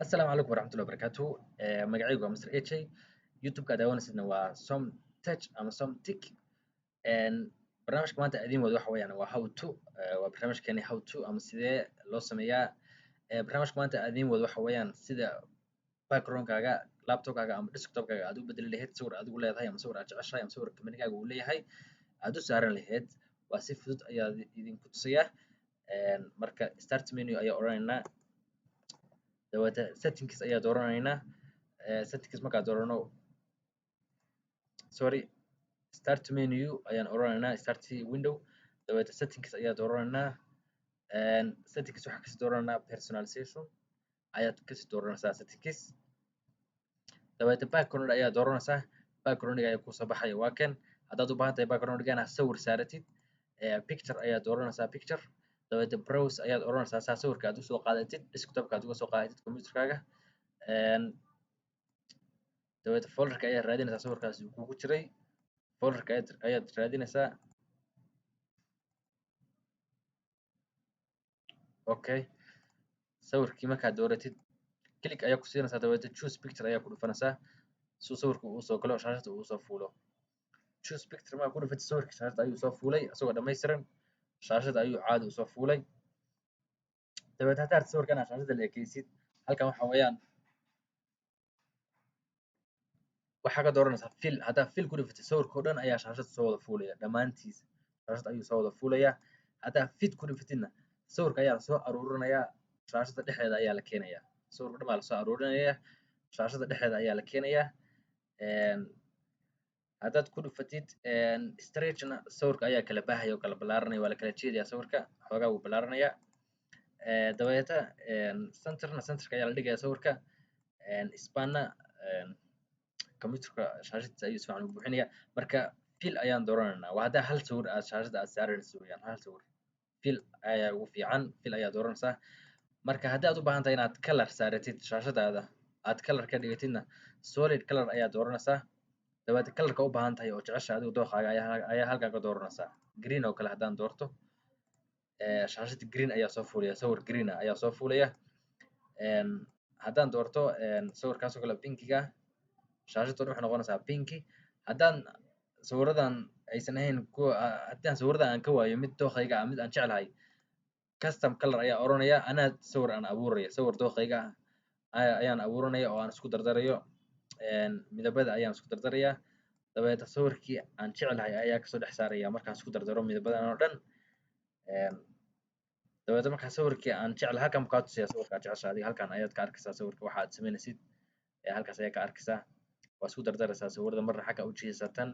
السلام عليكم ورحمة الله وبركاته magacaygu waa Mr. HA YouTube-ka daawanaysidna waa Somtech ama Somtic barnaamijka maanta idiin wado waxa weeyaan waa how to waa barnaamijkeeni how to ama sidee loo sameeyaa barnaamijka maanta idiin wado waxa weeyaan sida background-kaaga laptop-kaaga ama desktop-kaaga aad u bedeli lahayd sawir adigu leedahay ama sawir aad jeceshahay ama sawir company-gaaga uu leeyahay aad u saaran lahayd waa si fudud ayaa idinku tusayaa marka start menu ayaa odhanaynaa dabeeta settings ayaa dooranaynaa settings markaa doorano start menu ayaan odhanaynaa start window dabeeta settings ayaa dooranaynaa settings waxaa kasii dooranaynaa personalization ayaad kasii dooranaysaa settings dabeeta background ayaa dooranaysaa background-ga ayaa kusoo baxaya waa kan haddaad u baahan tahay background-ga inaad sawir saaratid picture ayaa dooranaysaa picture dabeeta browse ayaad odhanaysaa saa sawirka aad usoo qaadatid desktop-ka aad uga soo qaadatid computer-kaaga dabeeta folderka ayaad raadinaysaa sawirkaasi uu kugu jiray folderka ayaad raadinaysaa okay sawirkii markaad dooratid click ayaa ku siinaysaa dabeeta choose picture ayaa ku dhufanaysaa si sawirka uu soo galo shaashada uu soo fuulo choose picture markaa ku dhufatid sawirka shaashada ayuu soo fuulay isagoo dhammaystiran shaashada ayuu caadi usoo fuulay dabeeta haddaad sawirka inaad shaashada la ekeysid halkan waxa weeyaan waxaa ka dooranaysaa fill haddaad fill ku dhufatid sawirka oo dhan ayaa shaashada soo wada fuulaya dhammaantiisa shaashada ayuu soo wada fuulayaa haddaad fit ku dhufatidna sawirka ayaa lasoo aruurinayaa shaashada dhexdeeda ayaa la keenayaa sawirka dhan baa lasoo aruurinayaa shaashada dhexdeeda ayaa la keenayaa haddaad ku dhufatid stretchna sawirka ayaa kala baahaya oo kala ballaaranaya waa la kala jeedayaa sawirka xoogaa wuu ballaaranayaa dabeeta centerka ayaa la dhigayaa sawirka spanna computerka shaashadiisa ayuu si fiican u buuxinayaa marka fill ayaan dooranaynaa waa haddaa hal sawir aad shaashada aad saaranayso weeyaan hal sawir fill ayaa ugu fiican fill ayaa dooranaysaa marka haddii aad u baahan tahay inaad color saaratid shaashadaada aad color ka dhigatidna solid color ayaa dooranaysaa dabeeta colorka u baahan tahay oo jecesha adigu dooqaaga ayaa halkaa ka dooranaysaa green oo kale haddaan doorto shaashada green ayaa soo fuulaya sawir green ayaa soo fuulaya haddaan doorto sawirkaas oo kale pinkiga shaashada waxay noqonaysaa pinki haddaan sawiradan aysan ahayn kuwa haddaan sawiradan aan ka waayo mid dooqayga ah mid aan jeclahay custom color ayaa oranaya anaa sawir aan abuuraya sawir dooqayga ah ayaan abuuranaya oo aan isku dardarayo midabada ayaan isku dardarayaa dabeeta sawirkii aan jeclahay ayaa kasoo dhex saaraya markaan isku dardaro midabadan oo dhan dabeeta markaa sawirkii aan jeclahay halkan buu kaa tusaya sawirka aad jeceshahay adiga halkan ayaad ka arkaysaa sawirka waxa aad samaynaysid halkaas ayaa ka arkaysaa waa isku dardaraysaa sawirada marna xagga u jiidaysaa tan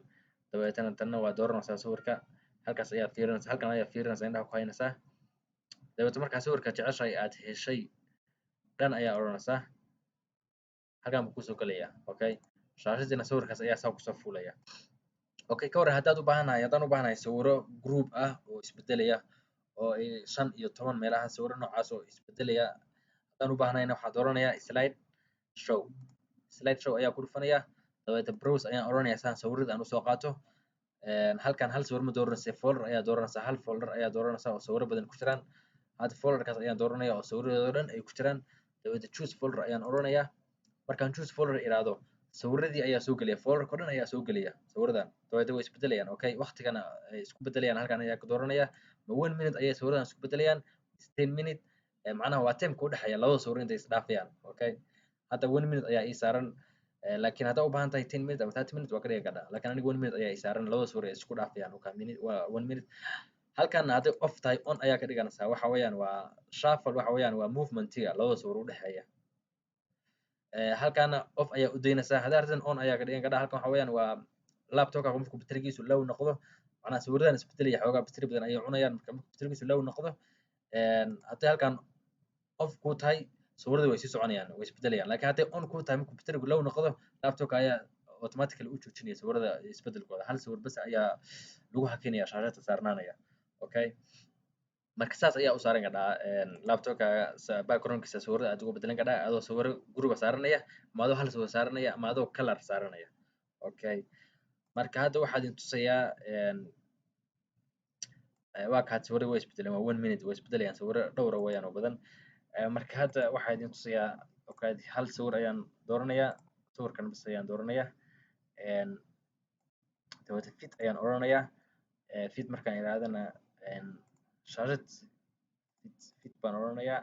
dabeetana tanna waa dooranaysaa sawirka halkaas ayaad fiirinaysaa halkan ayaad fiirinaysaa indhaha ku haynaysaa dabeeta markaa sawirka jeceshahay aad heshay dhan ayaa odhanaysaa halkan buu kusoo gelayaa okay shaashadiina sawirkaas ayaa saa kusoo fuulaya okay ka waran haddaan u baahanahay sawiro group ah oo isbedelaya oo 5 iyo 10 meelaha sawiro noocaas oo isbedelaya haddaan u baahnayna waxaan dooranayaa slide show ayaa ku dhufanaya dabeeta browse ayaan odhanayaa saan sawirada aan usoo qaato halkan hal sawir ma dooranaysa folder ayaa dooranaysaa hal folder ayaa dooranaysaa oo sawiro badan ku jiraan hadda folderkaas ayaan dooranaya oo sawiradooda dhan ay ku jiraan dabeeta choose folder ayaan odhanayaa markaan choose folder iraado sawiradii ayaa soo gelaya folderka oo dhan ayaa soo gelaya sawiradan dabeeta way isbedelayaan okay waqtigana ay isku bedelayaan halkan ayaa ka dooranaya ma 1 minute ayay sawiradan isku bedelayaan 10 minute macnaha waa time-ka u dhexeeya labada sawir intay isdhaafayaan okay hadda 1 minute ayaa ii saaran laakiin haddaa u baahan tahay 10 minute ama 30 minute waa ka dhigi kartaa laakiin aniga 1 minute ayaa ii saaran labada sawir ay isku dhaafayaan waa 1 minute halkan hadday off tahay on ayaa ka dhiganaysaa waxa weeyaan waa shuffle waxa weeyaan waa movement-iga labada sawir u dhexeeya halkaana off ayaa u daynaysaa haddaa rabtid on ayaa ka dhigan kartaa halkan waxa weeyaan waa laptop-ka markuu baterigiisu low noqdo macnaha sawiradan isbedelaya xoogaa bateri badan ayay cunayaan marka baterigiisu low noqdo hadday halkan off ku tahay sawirada way sii soconayaan way isbedelayaan laakiin hadday on ku tahay markuu baterigu low noqdo laptop-ka ayaa automatically u joojinaya sawirada isbedelkooda hal sawir bas ayaa lagu hakinaya shaashada saarnaanaya okay marka saas ayaa u saaran kadhaa laptop-kaaga background-kiisa sawirada aad uga bedelan kadhaa adoo sawiro group saaranaya ama adoo hal sawir saaranaya ama adoo color saaranaya okay marka hadda waxaa idin tusayaa waa kaad sawirada way isbedeleen waa 1 minute way isbedelayaan sawiro dhowra weeyaan oo badan marka hadda waxaa idin tusayaa okay hal sawir ayaan dooranayaa sawirkan bas ayaan dooranayaa dabeeta fit ayaan oranayaa fit markaan iraadana shaashad fit baan oranayaa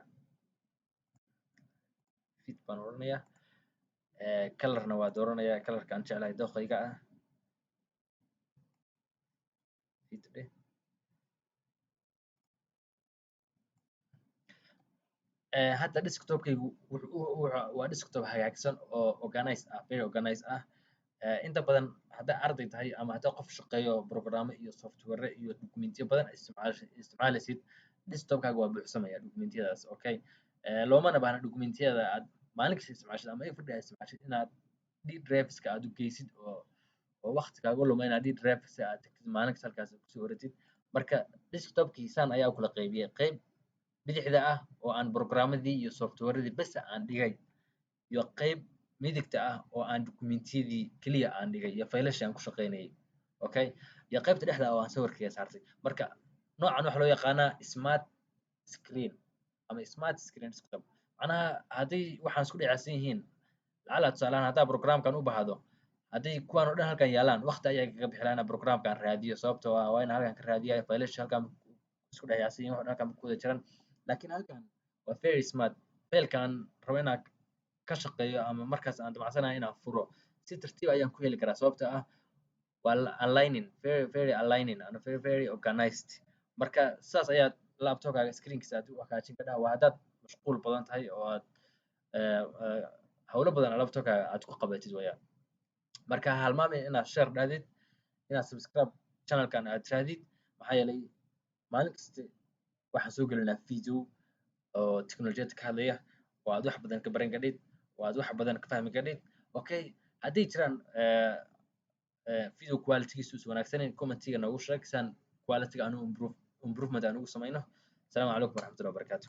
colorna waa dooranayaa colorka aan jeclahay dooqayga ah fit dheh hadda desktopkaygu waa desktop hagaagsan oo organize ah very organize ah inta badan haddaa arday tahay ama haddaa qof shaqeeyo programme iyo software iyo documentyo badan isticmaalaysid desktopkaaga waa buuxsamaya documentyadaas okay loomana baahna documentyada aad maalin kasta isticmaashid ama everyday aad isticmaashid inaad d driveska aad u geysid oo waqti kaaga luma inaad d driveska aad tagtid maalin kasta halkaas kusoo waratid marka desktopkiisaan ayaa u kala qaybiyay qayb bidixda ah oo aan programmadii iyo softwaredii bes aan dhigay iyo qayb midigta ah oo aan documentiyadii keliya aan dhigay iyo faylashii aan ku shaqaynayay okay iyo qaybta dhexda ah oo aan sawirkayga saartay marka noocan waxaa loo yaqaanaa smart screen ama smart screen desktop macnaha haddii waxaan isku dhacaysan yihiin lacala tusaalahaan haddaa programkan u baahdo haddii kuwaan oo dhan halkan yaalaan waqti ayaa kaga bixi lahaa inaan programkan raadiyo sababtoo ah waa inaan halkan ka raadiyaa faylasha halkan isku dhexyaacsan yihiin wax halkan ku wada jiran laakiin halkan waa very smart faylkaan rabo inaan ka shaqeeyo ama markaas aan damacsanahay inaan furo si tartiib ayaan ku heli karaa sababtoo ah waa aligning very aligning and very organized marka sidaas ayaad laptopkaaga screenkiisa aad u hagaajin kadhaa waa haddaad mashquul badan tahay oo aad hawlo badan laptopkaaga aad ku qabatid wayaan marka halmaamin inaad share dhahdid inaad subscribe channelkan aad tirahdid maxaa yeelay maalin kasta waxaan soo gelinaa video oo teknolojiyada ka hadlaya oo aad wax badan ka baran kadhid oo aad wax badan ka fahmi kadhid okay haddii jiraan video qualitygiisu is wanaagsaneyn commentiga noogu sheeg saan qualityga anu improvement aan ugu samayno asalaamu calaykum waraxmatullahi wabarakaatu